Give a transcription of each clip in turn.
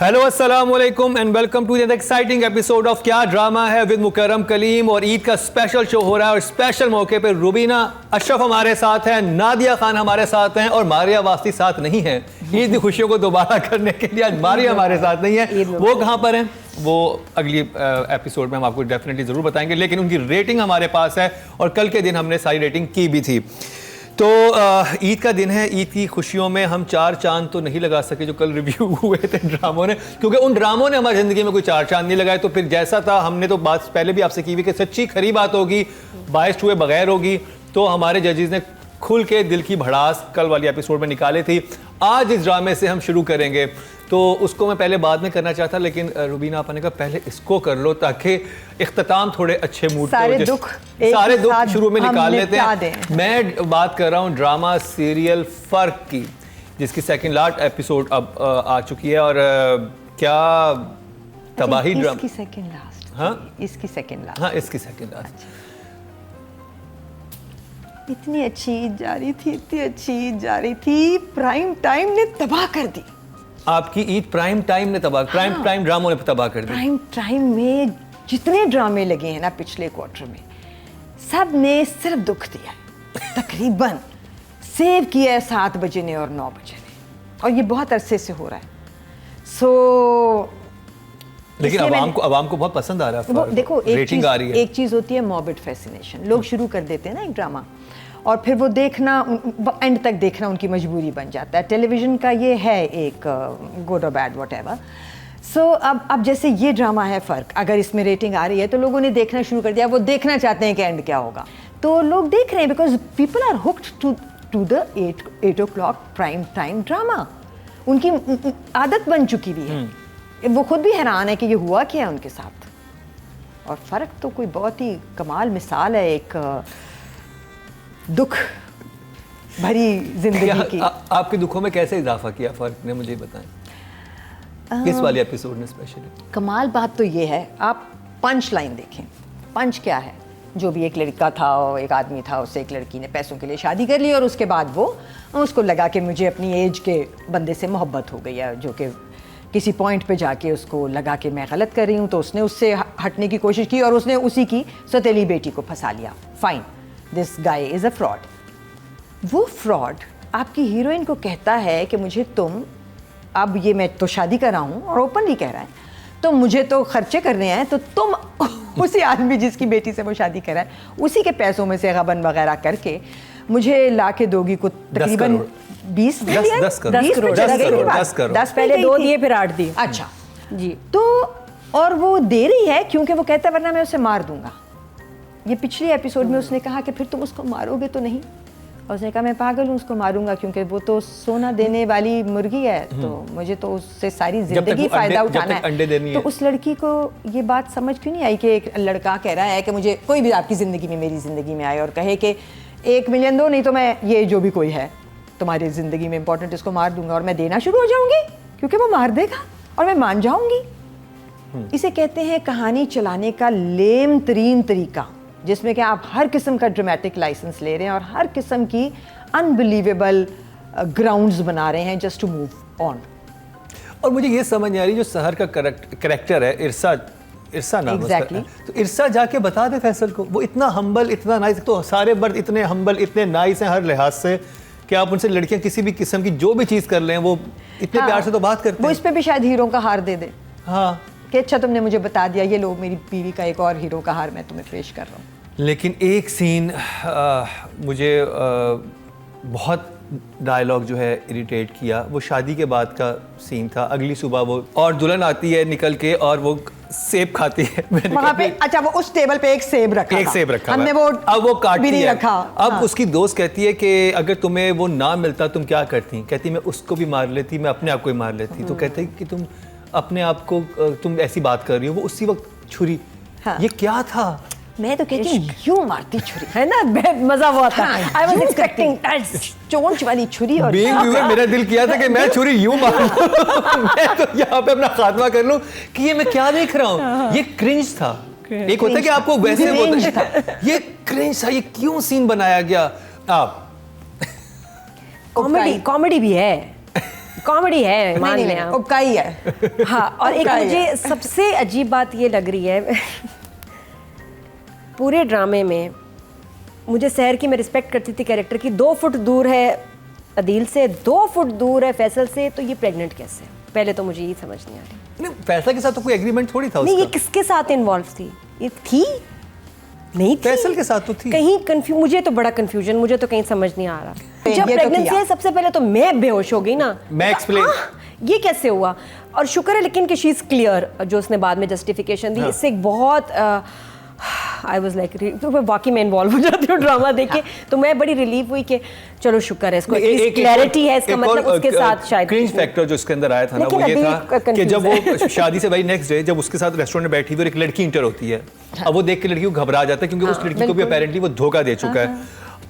Hello अस्सलाम वालेकुम and welcome to the exciting episode of Kya Drama Hai with Mukarram Kaleem. और ईद का स्पेशल शो हो रहा है और स्पेशल मौके पे रुबीना अशरफ हमारे साथ हैं, नादिया खान हमारे साथ हैं और मारिया वास्ती साथ नहीं है। ईद की खुशियों को दोबारा करने के लिए आज मारिया हमारे साथ नहीं है। वो कहाँ पर हैं वो अगली एपिसोड में हम आपको डेफिनेटली ज़रूर बताएंगे, लेकिन उनकी रेटिंग हमारे पास है और कल के दिन हमने सारी रेटिंग की भी थी। तो ईद का दिन है, ईद की खुशियों में हम चार चांद तो नहीं लगा सके जो कल रिव्यू हुए थे ड्रामों ने, क्योंकि उन ड्रामों ने हमारी ज़िंदगी में कोई चार चांद नहीं लगाए। तो फिर जैसा था हमने तो बात पहले भी आपसे की हुई कि सच्ची खरी बात होगी, बायस्ड हुए बगैर होगी। तो हमारे जजेस ने खुल के दिल की भड़ास कल वाली एपिसोड में निकाली थी। आज इस ड्रामे से हम शुरू करेंगे, तो उसको मैं पहले बाद में करना चाहता, लेकिन रुबीना आपा ने कहा पहले इसको कर लो ताकि इख्तिताम थोड़े अच्छे मूड सारे दुख शुरू में निकाल लेते हैं। मैं बात कर रहा हूँ ड्रामा सीरियल फर्क की, जिसकी सेकंड लास्ट एपिसोड अब आ चुकी है। और क्या तबाही ड्रामा। इसकी सेकंड लास्ट। हाँ इसकी सेकंड लास्ट। हाँ इसकी सेकंड लास्ट। इतनी अच्छी ईद जा रही थी, इतनी अच्छी ईद जा रही थी, प्राइम टाइम ने तबाह कर दी। आपकी ईद प्राइम टाइम ने तबाह, प्राइम ड्रामों ने तबाह कर दी। प्राइम टाइम में जितने ड्रामे लगे हैं ना पिछले क्वार्टर में, सब ने सिर्फ दुख दिया। तकरीबन सेव किया है 7 बजे ने और 9 बजे ने, और ये बहुत अरसे से हो रहा है। लेकिन अवाम को बहुत पसंद आ रहा है। देखो एक चीज होती है मॉर्बिड फैसिनेशन। लोग शुरू कर देते हैं ना एक ड्रामा, और फिर वो देखना, एंड तक देखना उनकी मजबूरी बन जाता है। टेलीविज़न का ये है एक गुड और बैड वट एवर। सो अब जैसे ये ड्रामा है फ़र्क, अगर इसमें रेटिंग आ रही है तो लोगों ने देखना शुरू कर दिया। वो देखना चाहते हैं कि एंड क्या होगा, तो लोग देख रहे हैं because people are hooked to the 8 o'clock prime time drama. उनकी आदत बन चुकी हुई है। वो खुद भी हैरान है कि ये हुआ क्या है उनके साथ। और फ़र्क तो कोई बहुत ही कमाल मिसाल है एक दुख भरी जिंदगी की। आपके दुखों में कैसे इजाफा किया फ़र्क ने, मुझे बताएं। किस वाले एपिसोड ने स्पेशली? कमाल बात तो ये है, आप पंच लाइन देखें। पंच क्या है? जो भी एक लड़का था और एक आदमी था, उससे एक लड़की ने पैसों के लिए शादी कर ली और उसके बाद वो उसको लगा कि मुझे अपनी एज के बंदे से मोहब्बत हो गई है, जो कि किसी पॉइंट पे जाके उसको लगा कि मैं गलत कर रही हूँ, तो उसने उससे हटने की कोशिश की और उसने उसी की सौतेली बेटी को फंसा लिया। Fine, this guy is a fraud. वो फ्रॉड आपकी हीरोइन को कहता है कि मुझे तुम, अब ये मैं तो शादी कर रहा हूँ और ओपनली कह रहा है, तो मुझे तो खर्चे करने हैं, तो तुम उसी आदमी जिसकी बेटी से वो शादी कर रहा है उसी के पैसों में से गबन वगैरह करके मुझे ला के दोगी को तकरीबन 10 पहले 2 दिए फिर 8 दिए। अच्छा जी। तो और वो दे रही है क्योंकि वो कहता है वरना मैं उसे मार दूंगा। ये पिछले एपिसोड में उसने कहा कि फिर तुम उसको मारोगे तो नहीं, और उसने कहा मैं पागल हूँ, उसको मारूंगा क्योंकि वो तो सोना देने वाली मुर्गी है, तो मुझे तो उससे सारी जिंदगी फायदा उठाना है। तो उस लड़की को ये बात समझ क्यों नहीं आई कि एक लड़का कह रहा है कि मुझे कोई भी आपकी ज़िंदगी में, मेरी ज़िंदगी में आए और कहे कि 1 मिलियन दो, नहीं तो मैं ये जो भी कोई है तुम्हारी ज़िंदगी में इंपॉर्टेंट, इसको मार दूंगा, और मैं देना शुरू हो जाऊंगी क्योंकि वो मार देगा और मैं मान जाऊंगी। इसे कहते हैं कहानी चलाने का लेम तरीन तरीका, जिसमें कि आप हर किस्म का ड्रामेटिक लाइसेंस ले रहे हैं और हर किस्म की अनबिलीवेबल ग्राउंड्स बना रहे हैं जस्ट टू मूव ऑन। और मुझे ये समझ नहीं आ रही, जो सहर का करेक्टर है इरसा नाम exactly. तो इरसा जाके बता दे फैसल को, वो इतना हम्बल, इतना नाइस, तो सारे मर्द इतने हम्बल, इतने नाइस हैं हर लिहाज से कि आप उनसे लड़कियां किसी भी किस्म की जो भी चीज़ कर लें वो इतने प्यार से तो बात करते हैं। वो इस पे भी शायद हीरो का हार दे दे। हाँ कि अच्छा तुमने मुझे बता दिया, ये लो मेरी बीवी का एक और हीरो का हार मैं तुम्हें पेश कर रहा हूँ। लेकिन एक सीन मुझे बहुत डायलॉग जो है इरिटेट किया, वो शादी के बाद का सीन था। अगली सुबह वो और दुल्हन आती है निकल के और वो सेब खाती है वहाँ पे। अच्छा, वो उस टेबल पे एक सेब रखा हमने, वो अब वो काटती है रखा। अब हाँ। उसकी दोस्त कहती है कि अगर तुम्हें वो ना मिलता तुम क्या करती? कहती मैं उसको भी मार लेती, मैं अपने आप को ही मार लेती। तो कहते कि तुम अपने आप को, तुम ऐसी बात कर रही हो। वो उसी वक्त छुरी, हाँ। ये क्या था? मैं तो कहती हूँ यूं मारती छुरी, है ना, मजा हुआ था। आई वाज एक्सपेक्टिंग चोंच वाली छुरी। और मेरा दिल किया था कि मैं छुरी यूं मार मैं तो यहाँ पे अपना खात्मा कर लूं कि ये मैं क्या देख रहा हूँ। ये क्रिंज था। एक होता है कि आपको वैसे होता है, ये क्रिंज था। ये क्यों सीन बनाया गया? आप कॉमेडी भी है कॉमेडी है, मान नहीं, लें नहीं, आप। उबकाई है। हाँ, और एक उबकाई मुझे है। सबसे अजीब बात ये लग रही है पूरे ड्रामे में, मुझे सहर की मैं रिस्पेक्ट करती थी कैरेक्टर की, 2 फुट दूर है अदील से, 2 फुट दूर है फैसल से, तो ये प्रेग्नेंट कैसे? पहले तो मुझे ये समझ नहीं आ रही। नहीं, फैसल के साथ तो कोई एग्रीमेंट थोड़ी था नहीं, ये उसका। किसके साथ इन्वॉल्व थी? ये थी नहीं थी? फैसल के साथ तो थी। कहीं कंफ्यूज, मुझे तो बड़ा कंफ्यूजन, मुझे तो कहीं समझ नहीं आ रहा। ये जब तो प्रेगनेंसी किया। है सबसे पहले तो मैं बेहोश हो गई ना। मैं explain- ये कैसे हुआ? और शुक्र है लेकिन कि शी इज क्लियर, जो उसने बाद में जस्टिफिकेशन दी। इससे एक बहुत आई वाज लाइक, तो मैं वाकई में इन्वॉल्व हो जाती हूँ ड्रामा देख के, तो मैं बड़ी रिलीफ हुई कि चलो शुक्र है, इसको क्लैरिटी है, इसका मतलब उसके साथ शायद क्रिंज फैक्टर जो इसके अंदर आया था ना, वो लेकिन ये अभी था कि जब confused वो शादी से भाई नेक्स्ट डे जब उसके साथ रेस्टोरेंट में बैठी हुई और एक लड़की इंटर होती है, अब वो देख के लड़की को घबरा जाता है क्योंकि उस लड़की को भी अपेरेंटली वो धोखा दे चुका है।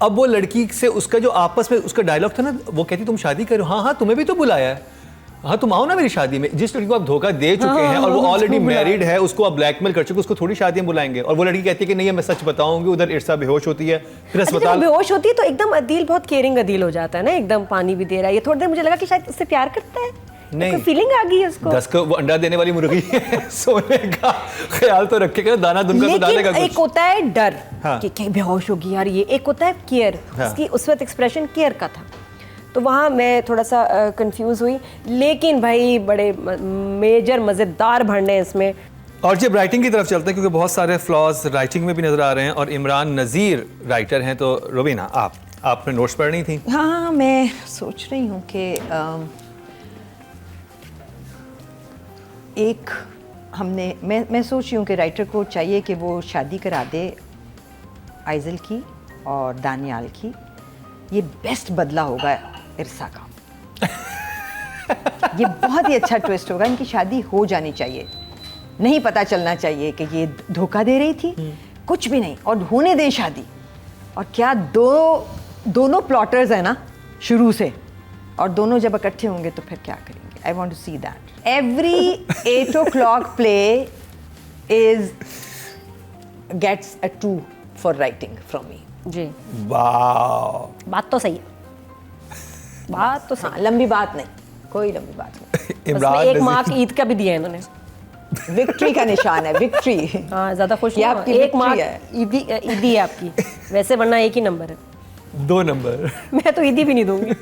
अब वो लड़की से उसका जो आपस में उसका डायलॉग था ना, वो कहती तुम शादी करो, हाँ हाँ तुम्हें भी तो बुलाया है, हाँ तुम आओ ना मेरी शादी में। जिस लड़की को आप धोखा दे चुके हैं और वो ऑलरेडी मैरिड है, उसको आप ब्लैकमेल कर चुके, उसको थोड़ी शादियां बुलाएंगे। और वो लड़की कहती है कि नहीं मैं सच बताऊंगी, उधर इरसा बेहोश होती है, फिर अच्छा, जब अस्पताल। बेहोश होती है तो एकदम अदील बहुत केयरिंग अदील हो जाता है ना, एकदम पानी भी दे रहा है। ये थोड़ी देर मुझे लगा कि शायद उससे प्यार करता है, नहीं। कोई फीलिंग आ गई है उसको। 10 को वो अंडा देने वाली मुर्गी है, सोने का ख्याल तो रखेगा, दाना दुनका तो डालेगा लेकिन एक कुछ। होता है डर हाँ। कि क्या बेहोश होगी यार ये, एक होता है केयर, हाँ। उसकी उस वक्त एक्सप्रेशन केयर का था, तो वहाँ मैं थोड़ा सा कंफ्यूज हुई। लेकिन भाई बड़े मेजर मज़ेदार भरने हैं इसमें। और जब राइटिंग की तरफ चलते हैं, क्योंकि बहुत सारे फ्लॉज राइटिंग में भी नजर आ रहे हैं, और इमरान नज़ीर राइटर हैं, तो रुबीना आपने नोट्स पढ़नी थी। हाँ, मैं सोच रही हूँ कि एक हमने मैं सोच रही हूँ कि राइटर को चाहिए कि वो शादी करा दे आइजल की और दानियाल की। ये बेस्ट बदला होगा इरसा का। ये बहुत ही अच्छा ट्विस्ट होगा, इनकी शादी हो जानी चाहिए, नहीं पता चलना चाहिए कि ये धोखा दे रही थी, कुछ भी नहीं, और होने दे शादी। और क्या दोनों प्लॉटर्स हैं ना शुरू से, और दोनों जब इकट्ठे होंगे तो फिर क्या करेंगे। I want to see that. Every 8 o'clock play gets a 2 for writing from me. जी, वाह, बात तो सही है, बात तो सही। हाँ, लंबी बात नहीं, कोई लंबी बात नहीं। इमरान एक नज़ीर। मार्क ईद का भी दिया है इन्होंने। विक्ट्री का निशान है, विक्ट्री। हाँ, ज्यादा खुश ये नहीं आपकी हो। एक victory मार्क है। ईदी है आपकी, वैसे वरना एक ही नंबर है। 2 नंबर। मैं तो ईदी भी नहीं दूंगी।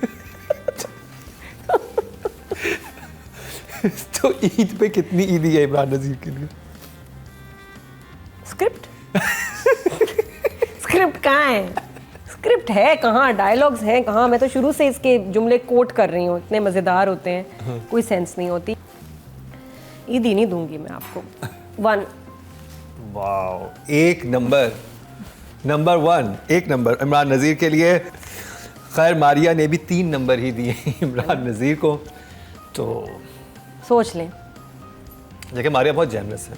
तो ईद पे कितनी ईदी है इमरान नज़ीर के लिए? स्क्रिप्ट स्क्रिप्ट कहाँ है? स्क्रिप्ट है कहाँ? डायलॉग्स हैं कहाँ? मैं तो शुरू से इसके जुमले कोट कर रही हूँ, इतने मज़ेदार होते हैं, कोई सेंस नहीं होती। ईदी नहीं दूंगी मैं आपको। 1। वाह, 1 number, number 1, 1 number Imran Nazir के लिए। खैर मारिया ने भी 3 नंबर ही दिए इमरान नज़ीर को, तो सोच लें। देखिए मारिया बहुत जेनरस है।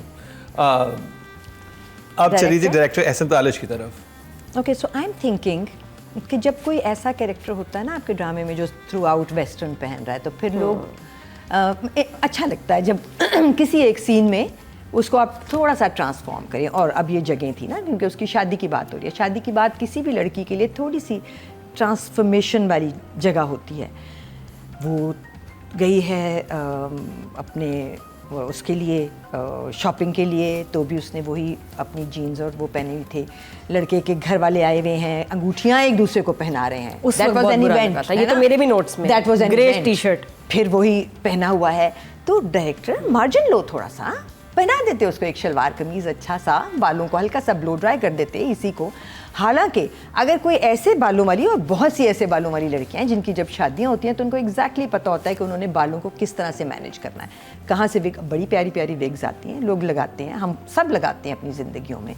अब चलिए जी डायरेक्टर एहसन तालिश की तरफ। Okay, so I am thinking कि जब कोई ऐसा कैरेक्टर होता है ना आपके ड्रामे में जो थ्रू आउट वेस्टर्न पहन रहा है, तो फिर लोग अच्छा लगता है जब किसी एक सीन में उसको आप थोड़ा सा ट्रांसफॉर्म करें। और अब ये जगह थी ना, क्योंकि उसकी शादी की बात हो रही है। शादी की बात किसी भी लड़की के लिए थोड़ी सी ट्रांसफॉर्मेशन वाली जगह होती है। वो गई है अपने उसके लिए शॉपिंग के लिए, तो भी उसने वही अपनी जीन्स और वो पहने हुई थे। लड़के के घर वाले आए हुए हैं, अंगूठियाँ एक दूसरे को पहना रहे हैं। उस वक्त बहुत बुरा लगा था। ये तो मेरे भी नोट्स में। That was an grey event. T-shirt फिर वही पहना हुआ है, तो डायरेक्टर मार्जिन लो थोड़ा सा, पहना देते उसको एक शलवार कमीज अच्छा सा, बालों को हल्का सा ब्लो ड्राई कर देते इसी को। हालांकि अगर कोई ऐसे बालों वाली, और बहुत सी ऐसे बालों वाली लड़कियां हैं जिनकी जब शादियां होती हैं तो उनको एग्जैक्टली पता होता है कि उन्होंने बालों को किस तरह से मैनेज करना है, कहाँ से विग, बड़ी प्यारी प्यारी विग्स आती हैं, लोग लगाते हैं, हम सब लगाते हैं अपनी ज़िंदगियों में,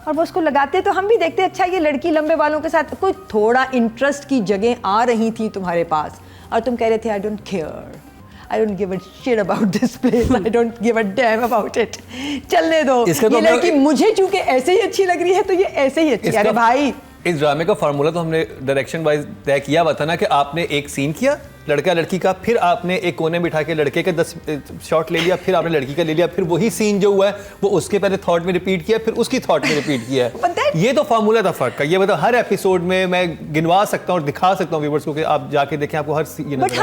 और वो उसको लगाते हैं तो हम भी देखते हैं अच्छा ये लड़की लंबे बालों के साथ। कोई थोड़ा इंटरेस्ट की जगह आ रही थी तुम्हारे पास और तुम कह रहे थे I don't care, I don't give a shit about this place. I don't give a damn about it. चलने दो। इसका तो ये लड़की मुझे चूंकि ऐसे ही अच्छी लग रही है तो ये ऐसे ही अच्छी है। अरे भाई, इस ड्रामे का फार्मूला तो हमने डायरेक्शन वाइज तय किया हुआ था ना, कि आपने एक सीन किया, लड़का लड़की का, फिर आपने एक कोने में बिठा के लड़के का 10 शॉट ले लिया, फिर आपने लड़की का ले लिया, फिर वही सीन जो हुआ है वो उसके पहले थॉट में रिपीट किया, फिर उसकी थॉट में रिपीट किया है। ये तो फार्मूला था फ़र्क का। ये मतलब हर एपिसोड में मैं गिनवा सकता हूँ और दिखा सकता हूँ व्यूअर्स को कि आप जाके देखें, आपको हर बट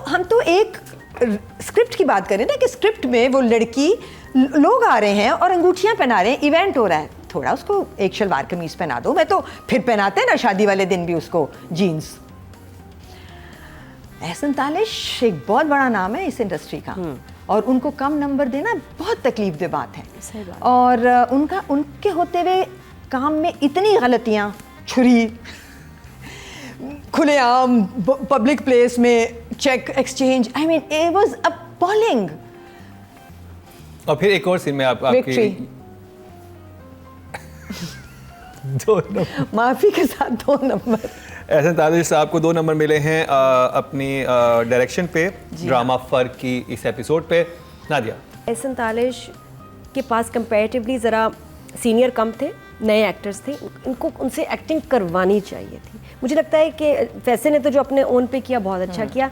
हम तो एक स्क्रिप्ट की बात करें ना कि स्क्रिप्ट में वो लड़की, लोग आ रहे हैं और अंगूठियां पहना रहे हैं, इवेंट हो रहा है, थोड़ा उसको एक शलवार कमीज पहना दो। मैं तो फिर पहनाते हैं ना शादी वाले दिन भी उसको जीन्स। एहसन तालिश एक बहुत बड़ा नाम है इस इंडस्ट्री का, और उनको कम नंबर देना बहुत तकलीफ दे बात है। और उनके होते हुए काम में इतनी गलतियां, छुरी खुलेआम पब्लिक प्लेस में, cheque exchange, I mean it was appalling. और फिर एक और सीन में आपकी माफी के साथ 2 नंबर। एहसन तालिश साहब को 2 नंबर मिले हैं अपनी डायरेक्शन पे, ड्रामा फर्क की इस एपिसोड पे। नादिया, एहसन तालिश के पास कंपैरेटिवली ज़रा सीनियर कम थे, नए एक्टर्स थे, इनको उनसे एक्टिंग करवानी चाहिए थी। मुझे लगता है कि फैसल ने तो जो अपने ओन पे किया बहुत अच्छा किया।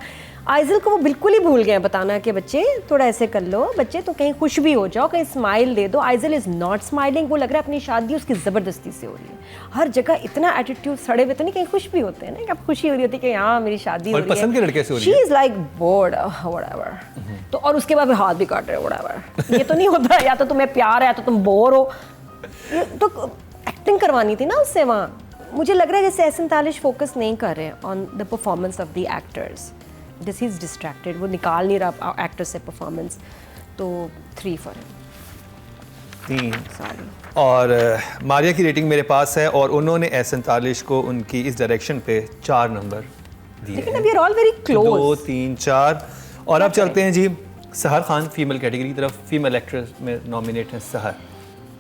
आइजल को वो बिल्कुल ही भूल गए बताना कि बच्चे थोड़ा ऐसे कर लो, बच्चे तो कहीं खुश भी हो जाओ, कहीं स्माइल दे दो। आइजल इज़ नॉट स्माइलिंग, वो लग रहा है अपनी शादी उसकी ज़बरदस्ती से हो रही है। हर जगह इतना एटीट्यूड सड़े हुए, तो नहीं कहीं खुश भी होते हैं ना, कि अब खुशी हो रही होती है कि हाँ मेरी शादी हो रही है, पसंद के लड़के से हो रही है। She is like board whatever. तो और उसके बाद हाथ भी काट रहे हो व्हाटएवर। ये तो नहीं होता, या तो तुम्हें प्यार है या तो तुम बोर हो। तो एक्टिंग करवानी थी ना उससे वहाँ। मुझे लग रहा है जैसे एहसन तालिश फोकस नहीं कर रहे हैं on the performance of the actors, this is distracted, वो निकाल नहीं रहा एक्टर से परफॉर्मेंस। तो 3 फॉर हिम। 3 सॉरी। और मारिया की रेटिंग मेरे पास है और उन्होंने एहसन तालिश को उनकी इस डायरेक्शन पे 4 नंबर दिए लेकिन हैं। We are all very 2, close. 3, 4। और अब चलते हैं जी सहर खान, फीमेल कैटेगरी की तरफ। फीमेल एक्ट्रेस में नॉमिनेट हैं सहर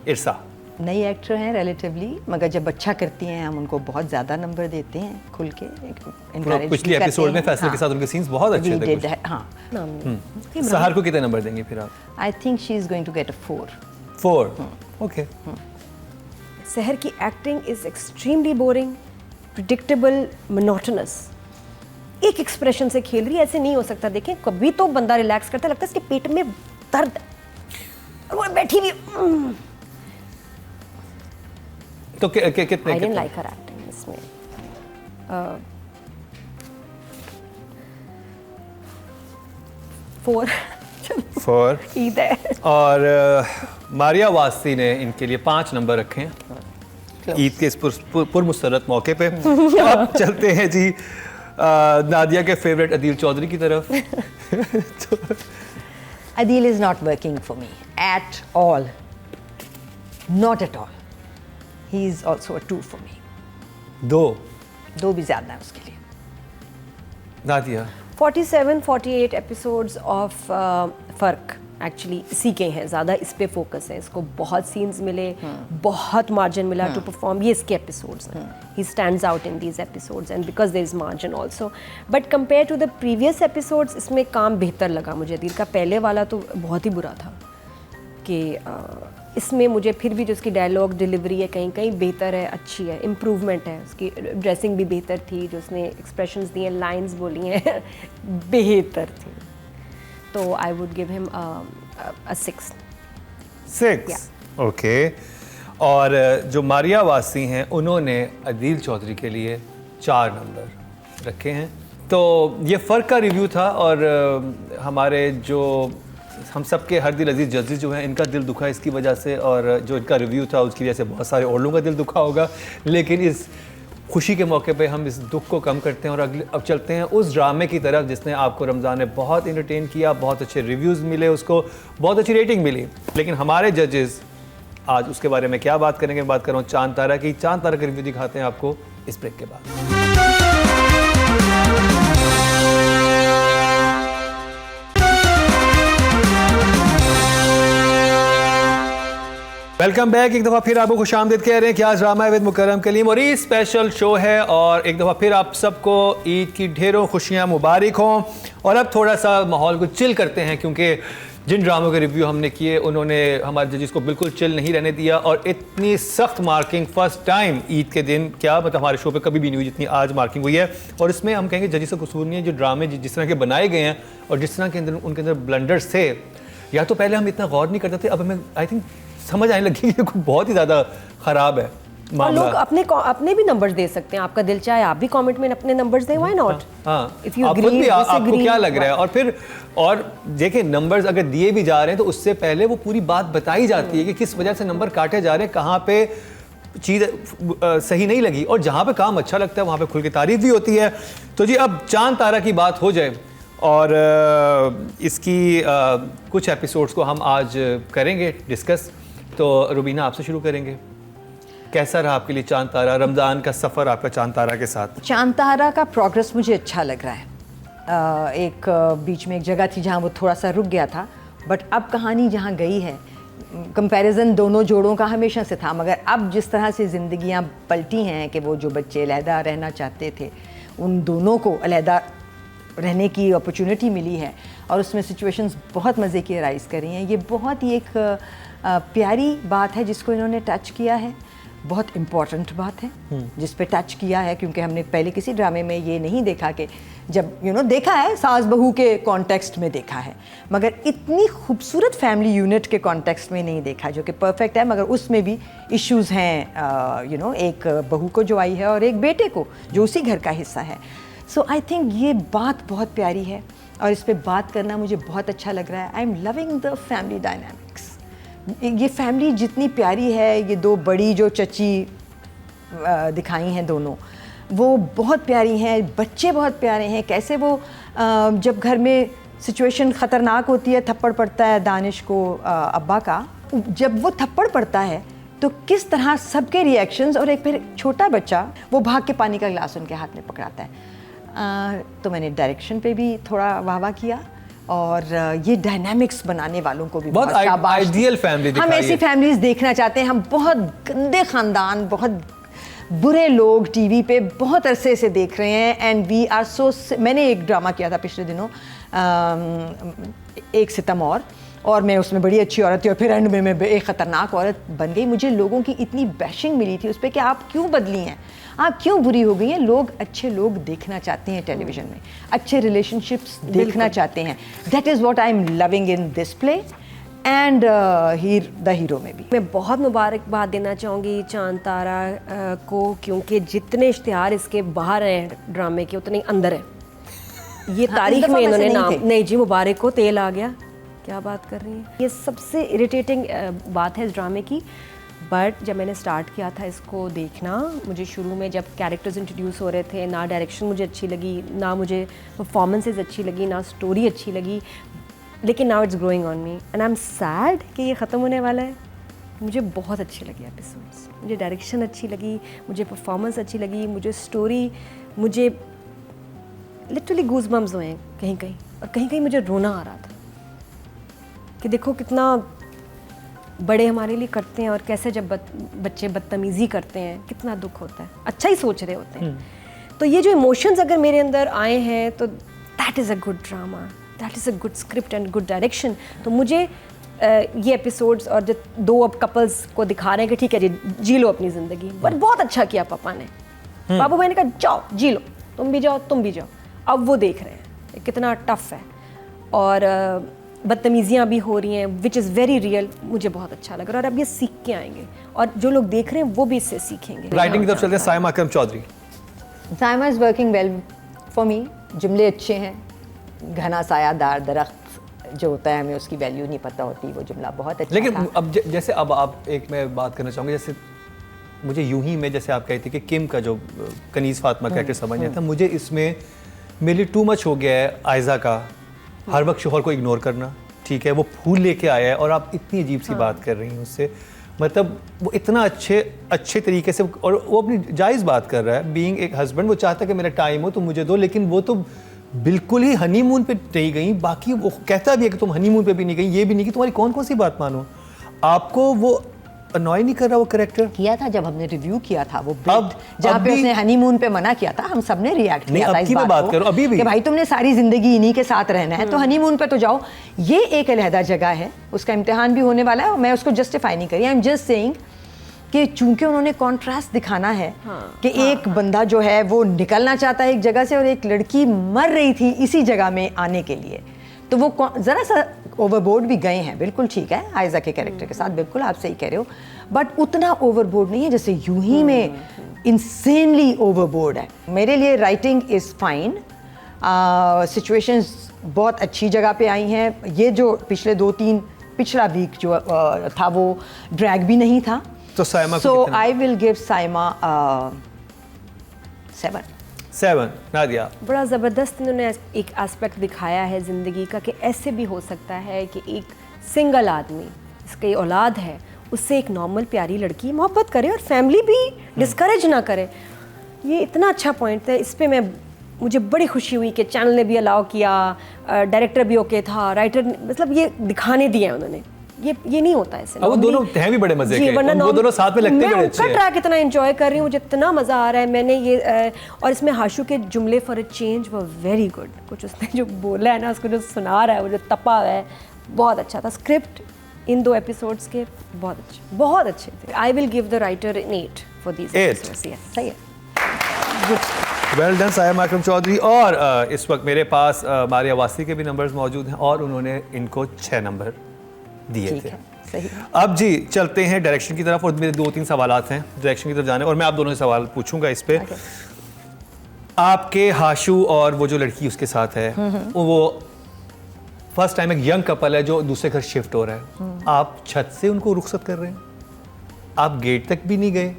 इरसा। नई एक्टर हैं रिलेटिवली, मगर जब अच्छा करती हैं हम उनको बहुत ज़्यादा नंबर देते हैं, खुल के encourage पिछली भी करते एपिसोड में हैं। फैसले के साथ उनके सीन्स बहुत अच्छे We थे did कुछ। that, हाँ। सहर को कितने नंबर देंगे फिर आप? I think she is going to get a 4। 4। Okay. Sahar की acting is extremely boring, predictable, monotonous. एक एक्सप्रेशन से खेल रही है, ऐसे नहीं हो सकता। देखें कभी तो बंदा रिलैक्स करता है, लगता है इसके पेट में दर्द और वो बैठी हुई। तो कितने? I didn't like her acting इसमें। 4 4। ईद है। और मारिया वासी ने इनके लिए 5 नंबर रखे हैं ईद के इस पुरमुसरत मौके पे। अब चलते हैं जी नादिया के फेवरेट अदील चौधरी की तरफ। Adil is not working for me at all. Not at all. He is also a 2 for me. 2 भी ज़्यादा है उसके लिए। नादिया। 47-48 एपिसोड्स ऑफ फ़र्क एक्चुअली इसी के हैं, ज़्यादा इस पे फोकस है। इसको बहुत सीन्स मिले, बहुत मार्जिन मिला टू परफॉर्म। ये इसके एपिसोड्स हैं, he stands out in these episodes and because there is margin also. But compare to the previous episodes इसमें काम बेहतर लगा मुझे। दिल का पहले वाला तो बहुत ही बुरा था कि इसमें मुझे फिर भी जो उसकी डायलॉग डिलीवरी है कहीं कहीं बेहतर है, अच्छी है, इम्प्रूवमेंट है। उसकी ड्रेसिंग भी बेहतर थी, जो उसने एक्सप्रेशंस दिए, लाइंस बोली हैं बेहतर थी। तो I would give him a 6। 6। Okay. और जो मारिया वासी हैं उन्होंने अदील चौधरी के लिए 4 नंबर रखे हैं। तो ये फ़र्क का रिव्यू था और हमारे जो हम सब के हर दिल अजीज़ जजेस जो हैं इनका दिल दुखा इसकी वजह से, और जो इनका रिव्यू था उसकी वजह से बहुत सारे और लोगों का दिल दुखा होगा। लेकिन इस खुशी के मौके पे हम इस दुख को कम करते हैं और अब चलते हैं उस ड्रामे की तरफ जिसने आपको रमज़ान में बहुत इंटरटेन किया, बहुत अच्छे रिव्यूज़ मिले, उसको बहुत अच्छी रेटिंग मिली। लेकिन हमारे जजेस आज उसके बारे में क्या बात करेंगे? बात कर रहा हूँ चांद तारा की। चांद तारा का रिव्यू दिखाते हैं आपको इस ब्रेक के बाद। Welcome back. एक दफ़ा फिर आपको खुशामदीद कह रहे हैं कि आज ड्रामा है विद मुकर्रम कलीम और ये स्पेशल शो है। और एक दफ़ा फिर आप सबको ईद की ढेरों खुशियाँ मुबारक हों। और अब थोड़ा सा माहौल को चिल करते हैं क्योंकि जिन ड्रामों के रिव्यू हमने किए उन्होंने हमारे जजेस को बिल्कुल चिल नहीं रहने दिया और इतनी सख्त मार्किंग फर्स्ट टाइम ईद के दिन क्या मतलब हमारे शो पे कभी भी नहीं हुई जितनी आज मार्किंग हुई है। और इसमें हम कहेंगे जजेस का कसूर नहीं है, जो ड्रामे जिस तरह के बनाए गए हैं और जिस तरह के अंदर उनके अंदर ब्लंडर्स थे, या तो पहले हम इतना गौर नहीं करते थे, अब हमें आई थिंक समझ आने लगी कि बहुत ही ज़्यादा ख़राब है और मामला। लोग अपने भी नंबर्स दे सकते हैं, आपका दिल चाहे आप भी कमेंट में अपने नंबर्स दें, व्हाई नॉट? हाँ, आप खुद भी आपको क्या लग रहा है, और फिर और देखिए नंबर्स अगर दिए भी जा रहे हैं तो उससे पहले वो पूरी बात बताई जाती है कि किस वजह से नंबर काटे जा रहे हैं, कहाँ पे चीज़ सही नहीं लगी, और जहाँ पे काम अच्छा लगता है वहाँ पे खुल के तारीफ भी होती है। तो जी अब चांद तारा की बात हो जाए और इसकी कुछ एपिसोड्स को हम आज करेंगे डिस्कस। तो रुबीना आपसे शुरू करेंगे, कैसा रहा आपके लिए चांद तारा, रमज़ान का सफ़र आपका चांद तारा के साथ? चांद तारा का प्रोग्रेस मुझे अच्छा लग रहा है। एक बीच में एक जगह थी जहाँ वो थोड़ा सा रुक गया था, बट अब कहानी जहाँ गई है, कंपैरिजन दोनों जोड़ों का हमेशा से था, मगर अब जिस तरह से ज़िंदगियाँ पलटी हैं कि वो जो बच्चे अलहदा रहना चाहते थे उन दोनों को अलहदा रहने की अपॉर्चुनिटी मिली है और उसमें सिचुएशंस बहुत मज़े की राइज़ करी हैं। ये बहुत ही एक प्यारी बात है जिसको इन्होंने टच किया है, बहुत इम्पॉर्टेंट बात है जिस पे टच किया है, क्योंकि हमने पहले किसी ड्रामे में ये नहीं देखा कि जब देखा है सास बहू के कॉन्टेक्स्ट में देखा है, मगर इतनी खूबसूरत फैमिली यूनिट के कॉन्टेक्स्ट में नहीं देखा, जो कि परफेक्ट है, मगर उसमें भी इश्यूज़ हैं। एक बहू को जो आई है और एक बेटे को जो उसी घर का हिस्सा है। सो आई थिंक ये बात बहुत प्यारी है और इस पे बात करना मुझे बहुत अच्छा लग रहा है। I am loving the family dynamics. ये फैमिली जितनी प्यारी है, ये दो बड़ी जो चची दिखाई हैं दोनों, वो बहुत प्यारी हैं, बच्चे बहुत प्यारे हैं। कैसे वो जब घर में सिचुएशन ख़तरनाक होती है, थप्पड़ पड़ता है दानिश को अब्बा का, जब वो थप्पड़ पड़ता है तो किस तरह सबके रिएक्शंस, और एक फिर छोटा बच्चा वो भाग के पानी का गिलास उनके हाथ में पकड़ाता है। तो मैंने डायरेक्शन पे भी थोड़ा वाह किया और ये डायनामिक्स बनाने वालों को भी बहुत शाबाश। आइडियल फैमिली दिखाई हम ऐसी फैमिलीज देखना चाहते हैं। हम बहुत गंदे खानदान, बहुत बुरे लोग टीवी पे बहुत अरसे से देख रहे हैं एंड वी आर सो। मैंने एक ड्रामा किया था पिछले दिनों, एक सितम और मैं उसमें बड़ी अच्छी औरत थी और फिर एंड में मैं एक ख़तरनाक औरत बन गई। मुझे लोगों की इतनी बैशिंग मिली थी उस पर कि आप क्यों बदली हैं, आप क्यों बुरी हो गई हैं। लोग अच्छे लोग देखना चाहते हैं टेलीविज़न में, अच्छे रिलेशनशिप्स देखना चाहते हैं। That is what I am loving in this play and the hero में भी। मैं बहुत मुबारकबाद देना चाहूँगी चांद तारा को, क्योंकि जितने इश्तिहार इसके बाहर हैं ड्रामे के उतने अंदर है। ये तारीख में इन्होंने नाम नहीं जी, मुबारक को तेल आ गया, क्या बात कर रही हैं। ये सबसे इरिटेटिंग बात है इस ड्रामे की। बट जब मैंने स्टार्ट किया था इसको देखना, मुझे शुरू में जब कैरेक्टर्स इंट्रोड्यूस हो रहे थे, ना डायरेक्शन मुझे अच्छी लगी, ना मुझे परफॉर्मेंसेज अच्छी लगी, ना स्टोरी अच्छी लगी, लेकिन now it's growing on me and I am sad कि ये ख़त्म होने वाला है। मुझे बहुत अच्छे लगे एपिसोड्स, मुझे डायरेक्शन अच्छी लगी, मुझे परफॉर्मेंस अच्छी लगी, मुझे स्टोरी, मुझे लिटरली गूज़बम्स हुए हैं कहीं कहीं, और कहीं कहीं मुझे रोना आ रहा था कि देखो कितना बड़े हमारे लिए करते हैं और कैसे जब बच्चे बदतमीज़ी करते हैं कितना दुख होता है। अच्छा ही सोच रहे होते हैं। तो ये जो इमोशंस अगर मेरे अंदर आए हैं तो that is a good drama, that is a good script and good direction. तो मुझे ये एपिसोड्स और जो दो अब कपल्स को दिखा रहे हैं कि ठीक है जी, जी लो अपनी ज़िंदगी, बट बहुत अच्छा किया पापा ने, बाबू भाई ने कहा जाओ जी लो, तुम भी जाओ तुम भी जाओ। अब वो देख रहे हैं कितना टफ है और बदतमीज़ियाँ भी हो रही हैं, विच इज़ वेरी रियल। मुझे बहुत अच्छा लग रहा है और अब ये सीख के आएंगे और जो लोग देख रहे हैं वो भी इससे सीखेंगे। राइटिंग की तरफ चलते हैं, Saima Akram Chaudhary. Saima is working well for me. जुमले अच्छे हैं, घना सायादार दरख्त जो होता है हमें उसकी वैल्यू नहीं पता होती, वो जुमला बहुत अच्छा लेकिन था। अब जैसे अब आप एक मैं बात करना चाहूँगी, जैसे मुझे यूं ही में जैसे आप कहती कि किम का जो कनीज़ फातिमा कैरेक्टर समझ नहीं आता, मुझे इसमें मेरे लिए टू मच हो गया है। आयज़ा का हर वक्त शोहर को इग्नोर करना, ठीक है, वो फूल लेके आया है और आप इतनी अजीब सी बात कर रही हैं उससे, मतलब वो इतना अच्छे तरीके से, और वो अपनी जायज़ बात कर रहा है। बीइंग एक हस्बैंड वो चाहता है कि मेरा टाइम हो तो मुझे दो, लेकिन वो तो बिल्कुल ही हनीमून पे नहीं गई। बाकी वो कहता भी है कि तुम हनीमून पे भी नहीं गई, ये भी नहीं कि तुम्हारी कौन कौन सी बात मानो। आपको वो अनॉय नहीं कर रहा वो कैरेक्टर? किया था जब हमने रिव्यू किया था वो अब जहाँ पे भी- उसने हनीमून पे मना किया था, हम सब ने रिएक्ट नहीं, किया था अब इस की मैं बात को कर रहा हूँ, अभी भी। कि भाई तुमने सारी जिंदगी इन्हीं के साथ रहना है तो हनीमून पे तो जाओ। ये एक अलहदा जगह है, उसका इम्तिहान भी होने वाला है और मैं उसको जस्टिफाई नहीं करी। आई एम जस्ट सेइंग कि चूंकि उन्होंने कॉन्ट्रास्ट दिखाना है कि एक बंदा जो है वो निकलना चाहता है एक जगह से और एक लड़की मर रही थी इसी जगह में आने के लिए, तो वो ज़रा सा ओवरबोर्ड भी गए हैं। बिल्कुल ठीक है, आयजा के कैरेक्टर के साथ बिल्कुल आप सही कह रहे हो, बट उतना ओवरबोर्ड नहीं है जैसे यूं ही में इंसेनली ओवरबोर्ड है। मेरे लिए राइटिंग इज़ फाइन, सिचुएशंस बहुत अच्छी जगह पे आई हैं। ये जो पिछला वीक जो था वो ड्रैग भी नहीं था। तो साइमा को सो कितना? I will give Saima 7। Nadia? बड़ा ज़बरदस्त इन्होंने एक एस्पेक्ट दिखाया है ज़िंदगी का कि ऐसे भी हो सकता है कि एक सिंगल आदमी जिसकी औलाद है उससे एक नॉर्मल प्यारी लड़की मोहब्बत करे और फैमिली भी डिस्करेज ना करे। ये इतना अच्छा पॉइंट है, इस पे मुझे बड़ी खुशी हुई कि चैनल ने भी अलाउ किया, डायरेक्टर भी ओके था, राइटर मतलब ये दिखाने दिया उन्होंने। ये नहीं होता ऐसे। अब वो दोनों हैं भी बड़े मजे के, वो दोनों साथ में लगते बड़े अच्छे मैं हैं। ट्रैक इतना एंजॉय कर रही हूँ, मुझे इतना मज़ा आ रहा है। मैंने ये और इसमें हाशु के जुमले फॉर अ चेंज वो वेरी गुड। कुछ उसने जो बोला है ना, उसको जो सुना रहा है, वो जो तपा हुआ है, बहुत अच्छा था। स्क्रिप्ट इन 2 एपिसोड्स के बहुत अच्छे थे। I will give the writer an 8 for these episodes. सही है, वेल डन सायमा अकरम चौधरी। और इस वक्त मेरे पास मारिया वासी के भी नंबर्स मौजूद हैं और उन्होंने इनको 6 नंबर दिए ठीक थे। है, सही। अब जी चलते हैं डायरेक्शन की तरफ, और मेरे 2-3 सवालात हैं डायरेक्शन की तरफ जाने, और मैं आप दोनों से सवाल पूछूंगा इस पे। आपके हाशु और वो जो लड़की उसके साथ है, वो फर्स्ट टाइम एक यंग कपल है जो दूसरे घर शिफ्ट हो रहा है। आप छत से उनको रुखसत कर रहे हैं, आप गेट तक भी नहीं गए,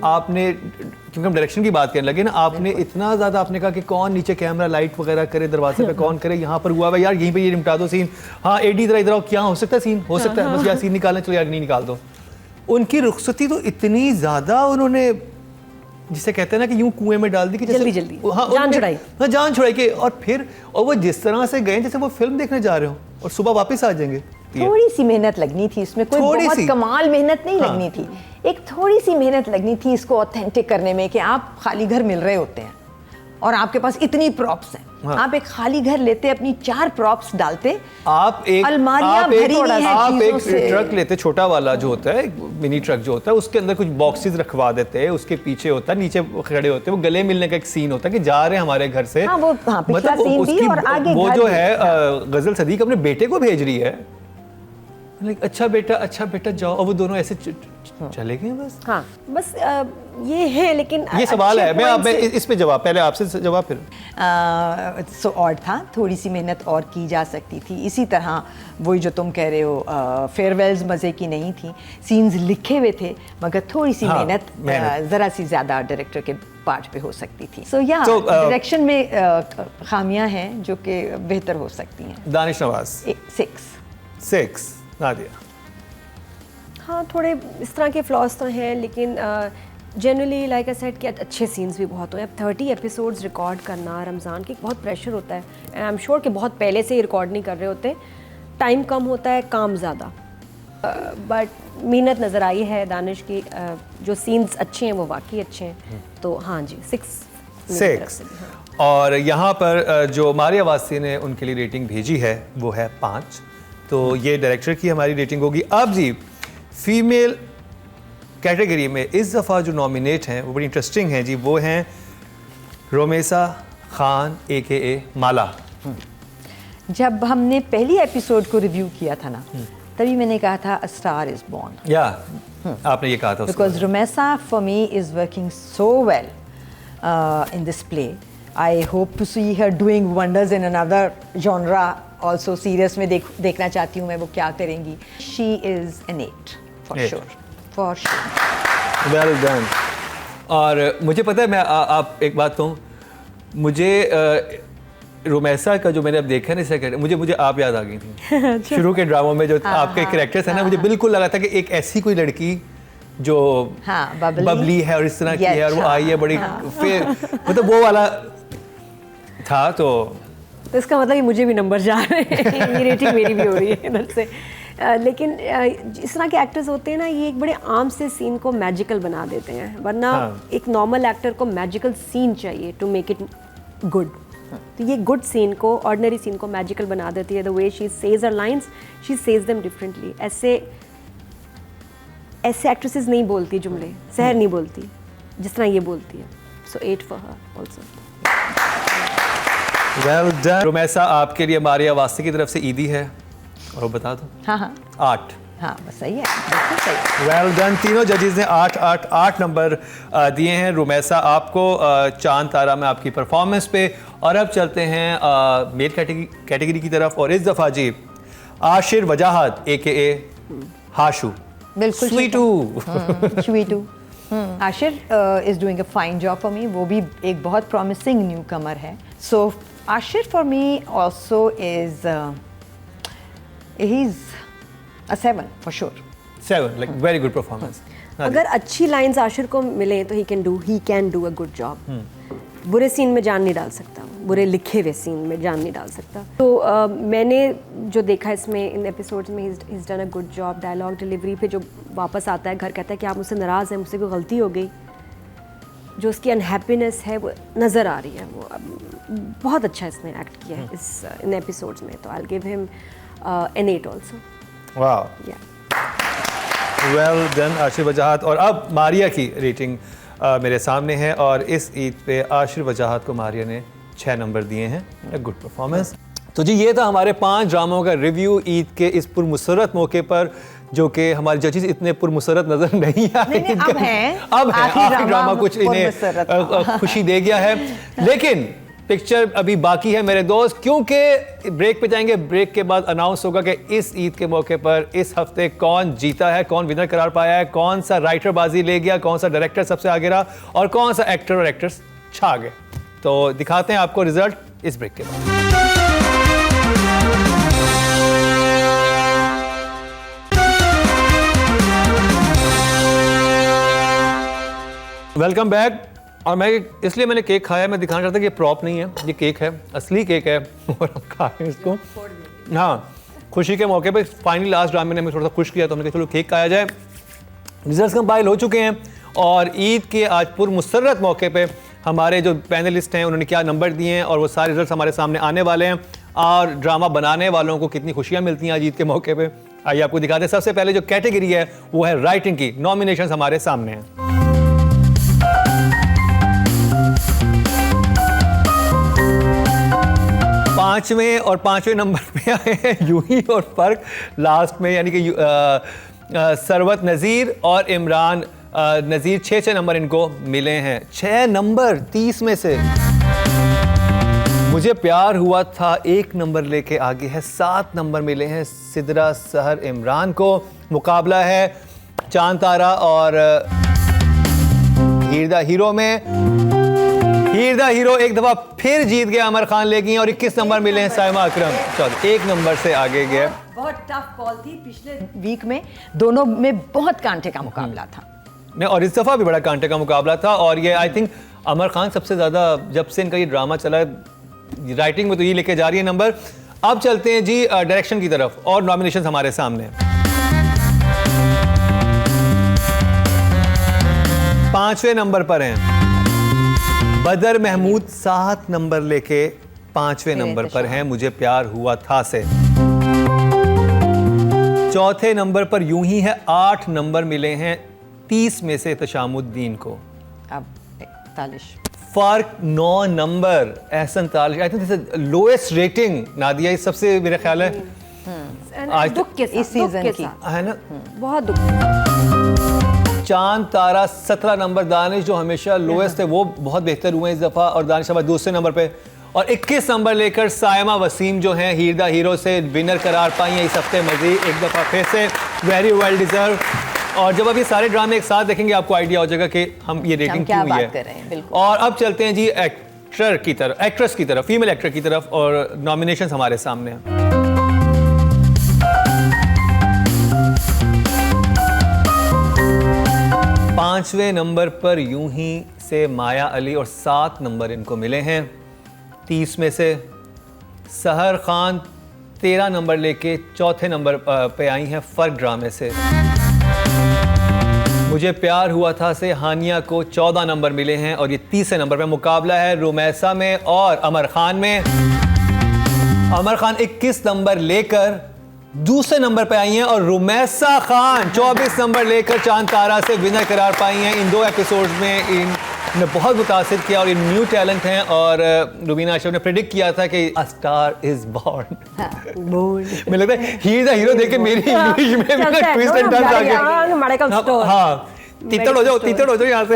आपने, क्योंकि हम डायरेक्शन की बात करने लगे ना, आपने इतना ज़्यादा आपने कहा कि कौन नीचे कैमरा लाइट वगैरह करे, दरवाजे पे कौन करे, यहाँ पर हुआ है यार, यहीं पे ये निपटा दो सीन, हाँ एडी इधर आओ, क्या हो सकता है सीन, हो सकता है बस यार सीन निकालना, चलो यार नहीं निकाल दो। उनकी रुखसती तो इतनी ज़्यादा उन्होंने, जिसे कहते हैं ना कि यूं कुएं में डाल दी कि जैसे जल्दी हाँ, जान छुड़ाई। हाँ जान छुड़ाई के, और वो जिस तरह से गए जैसे वो फिल्म देखने जा रहे हो और सुबह वापस आ जाएंगे। थोड़ी सी मेहनत लगनी थी इसमें, कोई बहुत कमाल मेहनत नहीं लगनी थी, एक थोड़ी सी मेहनत लगनी थी इसको ऑथेंटिक करने में कि आप खाली घर मिल रहे होते हैं और आपके पास इतनी प्रॉप्स हैं। आप एक खाली घर लेते, अपनी 4 प्रॉप्स डालते, आप एक अलमारियां भरी हुई हैं आप चीजों एक से। ट्रक लेते, छोटा वाला जो होता है, मिनी ट्रक जो होता है, उसके अंदर कुछ बॉक्सेस रखवा देते हैं, उसके पीछे होता है, नीचे खड़े होते हैं, वो गले मिलने का एक सीन होता है कि जा रहे हैं हमारे घर से। हाँ, वो पिछला सीन भी और आगे वो घर जो भी। है गजल सदीक अपने बेटे को भेज रही है, अच्छा बेटा जाओ, और वो दोनों ऐसे चले गए बस। हाँ बस ये है, लेकिन ये सवाल है, अच्छे मैं इस पे जवाब, पहले आपसे जवाब फिर। सो और था, थोड़ी सी मेहनत और की जा सकती थी। इसी तरह वही जो तुम कह रहे हो, फेयरवेल्स मज़े की नहीं थी, सीन्स लिखे हुए थे मगर थोड़ी सी हाँ, मेहनत ज़रा सी ज़्यादा डायरेक्टर के पार्ट पे हो सकती थी। सो या डायरेक्शन में खामियां हैं जो कि बेहतर हो सकती हैं। दानिश नवाज 6। नादिया? हाँ, थोड़े इस तरह के फ्लॉज तो हैं, लेकिन जनरली लाइक आई सेड कि अच्छे सीन्स भी बहुत हुए। अब 30 एपिसोड्स रिकॉर्ड करना रमज़ान के बहुत प्रेशर होता है, एंड आई एम श्योर कि बहुत पहले से ही रिकॉर्ड नहीं कर रहे होते, टाइम कम होता है, काम ज़्यादा, बट मेहनत नज़र आई है दानिश की। जो सीन्स अच्छे हैं वो वाकई अच्छे हैं, तो हाँ जी 6। और यहाँ पर जो मारिया वासी ने उनके लिए रेटिंग भेजी है वो है 5, तो ये डायरेक्टर की हमारी रेटिंग होगी। अब जी फीमेल कैटेगरी में इस दफ़ा जो नॉमिनेट हैं वो बड़ी इंटरेस्टिंग हैं जी, वो हैं रोमेसा खान AKA माला। जब हमने पहली एपिसोड को रिव्यू किया था ना, तभी मैंने कहा था अ स्टार इज बॉर्न। या आपने ये कहा था because Romaysa for me is working so well in this play. I hope to see her doing wonders in another genre also. Serious में देखना चाहती हूँ मैं वो क्या करेंगी। She is an 8 for sure. Well done. और मुझे पता है, मैं आप एक बात कहूँ, मुझे रोमेसा का जो मैंने अब देखा ना इसे, मुझे आप याद आ गई थी शुरू के ड्रामों में जो आपके कैरेक्टर्स हैं ना, मुझे बिल्कुल लगा था कि एक ऐसी कोई लड़की जो बबली है और इस तरह की है, और वो आई है बड़ी, फिर मतलब वो वाला था। तो इसका मतलब कि मुझे भी नंबर जा रहे हैं, ये रेटिंग मेरी भी हो रही है इधर से। लेकिन जिस तरह के एक्टर्स होते हैं ना, ये एक बड़े आम से सीन को मैजिकल बना देते हैं, वरना एक नॉर्मल एक्टर को मैजिकल सीन चाहिए टू मेक इट गुड। तो ये गुड सीन को, ऑर्डिनरी सीन को मैजिकल बना देती है। The way she says her lines, she says them differently. ऐसे एक्ट्रेसेस नहीं बोलती जुमले, सहर नहीं बोलती जिस तरह ये बोलती है। So 8 for her also. Well done. Rumaisa, आपके लिए मारिया वास्ती की तरफ से ईदी है, और वो बता दो। हाँ 8। हाँ, बस सही है, बिल्कुल सही है। Well done. तीनों जजेस ने 8 नंबर दिए हैं रुमैसा आपको, चांद तारा में आपकी परफॉर्मेंस पे। और अब चलते हैं मेल कैटेगरी की तरफ, और इस दफ़ा जी आशिर वजाहत AKA हाशू। बिल्कुल स्वीटू। स्वीटू। Aashir is doing a fine job for me. वो भी एक बहुत प्रॉमिसिंग न्यू कमर है। So Aashir for me also is he is a 7 for sure. 7, like very good performance. अगर अच्छी लाइंस आशिर को मिले तो he can do a good job. बुरे सीन में जान नहीं डाल सकता, बुरे लिखे हुए सीन में जान नहीं डाल सकता। तो मैंने जो देखा इसमें, इन एपिसोड्स में, he is done a good job. Dialogue delivery पे जो वापस आता है घर, कहता है कि आप मुझसे नाराज़ हैं, मुझसे कोई गलती हो गई, जो उसकी अनहैप्पीनेस है वो नज़र आ रही है। वो बहुत अच्छा इसने एक्ट किया है इन एपिसोड्स में। तो I will give him an 8 also. वाह, वेल डन आशिर वजाहत। और अब मारिया की रेटिंग मेरे सामने है, और इस ईद पे आशिर वजाहत को मारिया ने 6 नंबर दिए हैं। Good performance. तो जी ये था हमारे 5 ड्रामों का रिव्यू ईद के इस पुरमुसरत मौके पर, जो कि हमारे जजेस इतने पुरमुसरत नजर नहीं आए। अब हैं। अब है आखिरी ड्रामा कुछ पुरमुसरत। इन्हें खुशी दे गया है। लेकिन पिक्चर अभी बाकी है मेरे दोस्त, क्योंकि ब्रेक पे जाएंगे। ब्रेक के बाद अनाउंस होगा कि इस ईद के मौके पर इस हफ्ते कौन जीता है, कौन विनर करार पाया है, कौन सा राइटर बाजी ले गया, कौन सा डायरेक्टर सबसे आगे रहा, और कौन सा एक्टर और एक्ट्रेस छा गए। तो दिखाते हैं आपको रिजल्ट इस ब्रेक के बाद। Welcome back. और मैं इसलिए मैंने केक खाया, मैं दिखाना चाहता कि ये प्रॉप नहीं है, ये केक है, असली केक है, और हम खा रहे हैं इसको। हाँ, खुशी के मौके पे फाइनली लास्ट ड्रामे ने हमें थोड़ा सा खुश किया, तो हमने कहा चलो केक खाया जाए। रिजल्ट्स कंपाइल हो चुके हैं, और ईद के आज पुरमुसर्रत मौके पे हमारे जो पैनलिस्ट हैं उन्होंने क्या नंबर दिए हैं, और वो सारे रिजल्ट्स हमारे सामने आने वाले हैं, और ड्रामा बनाने वालों को कितनी खुशियाँ मिलती हैं आज ईद के मौके पर। आइए आपको दिखाते हैं। सबसे पहले जो कैटेगरी है वो है राइटिंग की। नॉमिनेशन हमारे सामने हैं। पांचवें नंबर पे आए हैं यूही और फर्क लास्ट में, यानी कि सरवत नज़ीर और इमरान नज़ीर। 6 नंबर इनको मिले हैं। 6 नंबर 30 में से। मुझे प्यार हुआ था 1 नंबर लेके आगे है, 7 नंबर मिले हैं सिदरा सहर इमरान को। मुकाबला है चांद तारा और हीर द हीरो में। हीर द हीरो एक दफा फिर जीत गया अमर खान लेकिन, और 21 नंबर मिले हैं साइमा अकरम। चलो 1 नंबर से आगे गए। बहुत टफ कॉल थी पिछले वीक में, दोनों में बहुत कांटे का मुकाबला था। नहीं, और इस दफा भी बड़ा कांटे का मुकाबला था। और ये आई थिंक अमर खान सबसे ज्यादा, जब से इनका ये ड्रामा चला राइटिंग में, तो ये लेके जा रही है नंबर। अब चलते हैं जी डायरेक्शन की तरफ, और नॉमिनेशन हमारे सामने। 5वें नंबर पर हैं बदर महमूद, 7 नंबर लेके 5वें नंबर पर हैं मुझे प्यार हुआ था से। 4थे नंबर पर यूं ही है, 8 नंबर मिले हैं 30 में से तशामुद्दीन को। अब तालिश फर्क 9 number Ahsan Talish. I think this is lowest rating Nadia, इस सबसे मेरा ख्याल है आज दुख के साथ, इस सीजन की है ना, बहुत दुख। चांद तारा 17 नंबर, दानिश जो हमेशा लोएस्ट है वो बहुत बेहतर हुए इस दफ़ा, और दानिश अब दूसरे नंबर पे। और 21 नंबर लेकर सायमा वसीम जो हैं हीर द हीरो से विनर करार पाई हैं इस हफ्ते मजीद एक दफ़ा फिर से। Very well deserve. और जब आप ये सारे ड्रामे एक साथ देखेंगे आपको आइडिया हो जाएगा कि हम ये रेटिंग क्यों हुई है। और अब चलते हैं जी एक्टर की तरफ, एक्ट्रेस की तरफ, फीमेल एक्टर की तरफ, और नॉमिनेशन हमारे सामने हैं। पांचवें नंबर पर यूं ही से माया अली, और 7 नंबर इनको मिले हैं 30 में से। सहर खान 13 नंबर लेके चौथे नंबर पे आई हैं फर्क ड्रामे से। मुझे प्यार हुआ था से हानिया को 14 नंबर मिले हैं और ये तीसरे नंबर पे। मुकाबला है रुमैसा में और अमर खान में। अमर खान 21 नंबर लेकर दूसरे नंबर पे आई हैं और रुमैसा खान 24 नंबर लेकर चांद तारा से विनर करार पाई हैं। इन 2 एपिसोड्स में इन्होंने बहुत मुतासिर किया और ये न्यू टैलेंट हैं। और रुबीना अशरफ ने प्रेडिक्ट किया था कि अ स्टार इज बॉर्न। मुझे लगता है ही इज द हीरो देख के मेरी इंग्लिश में ट्विस्ट एंड टर्न्स आ गया। मेडिकल स्टोर, हाँ तीतड़ हो जाओ यहाँ से।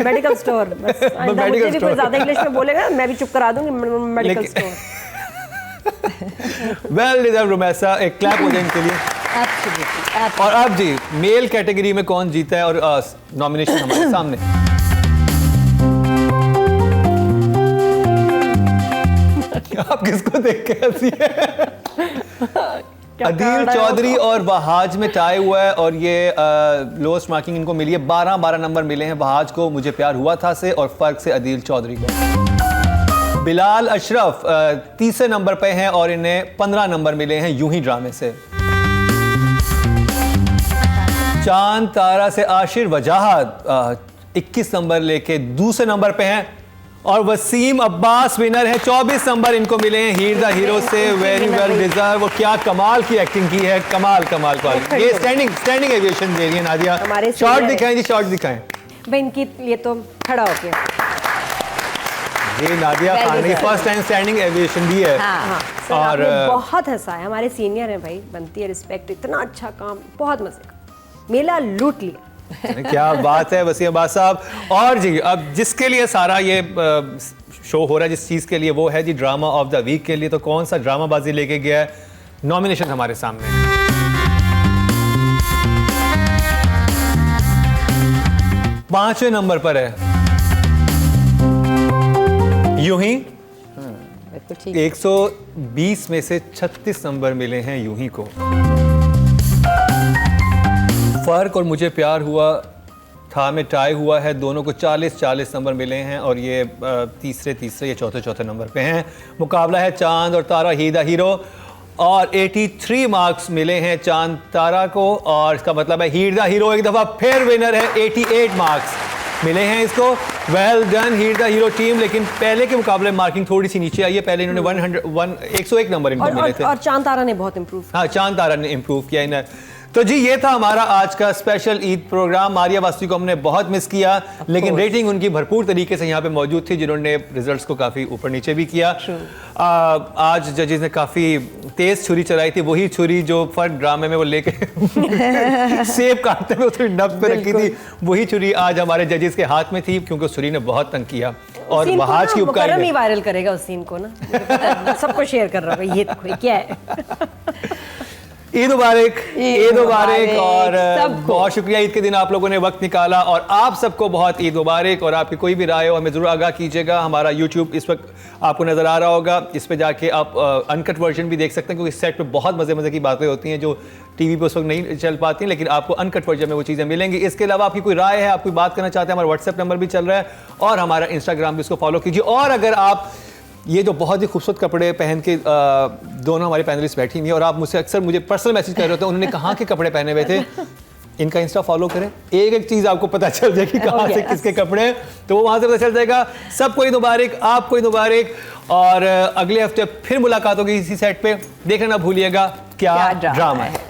मेडिकल स्टोर बस। मुझे भी कोई ज्यादा इंग्लिश में बोलेगा मैं भी चुप करा दूंगी। Medical store. Well deserve Rumaisa, एक क्लैप हो जाए इनके लिए। Absolutely. और अब जी मेल कैटेगरी में कौन जीता है और नॉमिनेशन हमारे सामने। आप किसको देख के हंसी है? अदील चौधरी और बहाज में टाई हुआ है और ये लोएस्ट मार्किंग इनको मिली है। 12 नंबर मिले हैं बहाज को मुझे प्यार हुआ था से और फर्क से अदील चौधरी को। बिलाल अशरफ तीसरे नंबर पे हैं और इन्हें 15 नंबर मिले हैं यूं ही ड्रामे से। चांद तारा से आशिर वजाहत 21 नंबर लेके दूसरे नंबर पे हैं और वसीम अब्बास विनर है। 24 नंबर इनको मिले हैं हीर द हीरो से। Very well deserve. वो क्या कमाल की एक्टिंग की है, कमाल। ये स्टैंडिंग एविएशन दे रही है नादिया। शॉट दिखाएं जी, शॉट दिखाएं भाई इनकी लिए तो खड़ा होके। ये नादिया खान ने फर्स्ट टाइम स्टैंडिंग एविएशन दी है। हाँ, और बहुत हंसा है। हमारे सीनियर हैं भाई, बनती है रिस्पेक्ट। इतना अच्छा काम, बहुत मजे का मेला लूट लिया। क्या बात है वसीम अब्बास साहब। और जी अब जिसके लिए सारा ये शो हो रहा है, जिस चीज़ के लिए, वो है जी ड्रामा ऑफ द वीक के लिए। तो कौन सा ड्रामाबाजी लेके गया है? नॉमिनेशन हमारे सामने। 5वें नंबर पर है यूं ही। 120 में से 36 नंबर मिले हैं यूं ही को। फर्क और मुझे प्यार हुआ था में टाई हुआ है। दोनों को 40 नंबर मिले हैं और ये तीसरे या चौथे नंबर पे हैं। मुकाबला है चांद और तारा ही द हीरो और 83 मार्क्स मिले हैं चांद तारा को और इसका मतलब है हीर द हीरो एक दफ़ा फिर विनर है। 88 मार्क्स मिले हैं इसको। Well done Heer the hero team. लेकिन पहले के मुकाबले मार्किंग थोड़ी सी नीचे आई है। पहले इन्होंने 101 नंबर इनको मिले थे और चांद तारा ने बहुत इम्प्रूव। हाँ, चांद तारा ने इम्प्रूव किया इन्हें। तो जी ये था हमारा आज का स्पेशल ईद प्रोग्राम। मारिया वास्तु को हमने बहुत मिस किया, लेकिन रेटिंग उनकी भरपूर तरीके से यहाँ पे मौजूद थी, जिन्होंने रिजल्ट्स को काफ़ी ऊपर नीचे भी किया। आज जजेस ने काफ़ी तेज़ छुरी चलाई थी, वही छुरी जो फर्क ड्रामे में वो लेके सेब काटते हुए उसकी नब्ज पे रखी थी, वही छुरी आज हमारे जजेस के हाथ में थी, क्योंकि उस छुरी ने बहुत तंग किया। और बहाज की उपकारी ही वायरल करेगा उस सीन को ना, सबको शेयर कर रहा है। ये देखो क्या है। ईद मुबारक, ईद मुबारक। और बहुत शुक्रिया ईद के दिन आप लोगों ने वक्त निकाला और आप सबको बहुत ईद मुबारक। और आपकी कोई भी राय हो हमें ज़रूर आगाह कीजिएगा। हमारा यूट्यूब इस वक्त आपको नज़र आ रहा होगा, इस पे जाके आप अनकट वर्जन भी देख सकते हैं, क्योंकि सेट पे बहुत मज़े की बातें होती हैं जो टीवी पे उस वक्त नहीं चल पाती, लेकिन आपको अनकट वर्जन में वो चीज़ें मिलेंगी। इसके अलावा आपकी कोई राय है, आप कोई बात करना चाहते हैं, हमारा व्हाट्सएप नंबर भी चल रहा है और हमारा इंस्टाग्राम भी, उसको फॉलो कीजिए। और अगर आप ये जो बहुत ही खूबसूरत कपड़े पहन के दोनों हमारे पैनलिस्ट बैठी हुई हैं और आप मुझसे अक्सर मुझे पर्सनल मैसेज कर रहे होते हैं, उन्होंने कहाँ के कपड़े पहने हुए थे, इनका इंस्टा फॉलो करें, एक चीज़ आपको पता चल जाएगी कहाँ से किसके कपड़े हैं, तो वो वहाँ से पता चल जाएगा। सबको ईद मुबारक, आपको ईद मुबारक। और अगले हफ्ते फिर मुलाकात होगी इसी सेट पे। देखना ना भूलिएगा क्या ड्रामा है।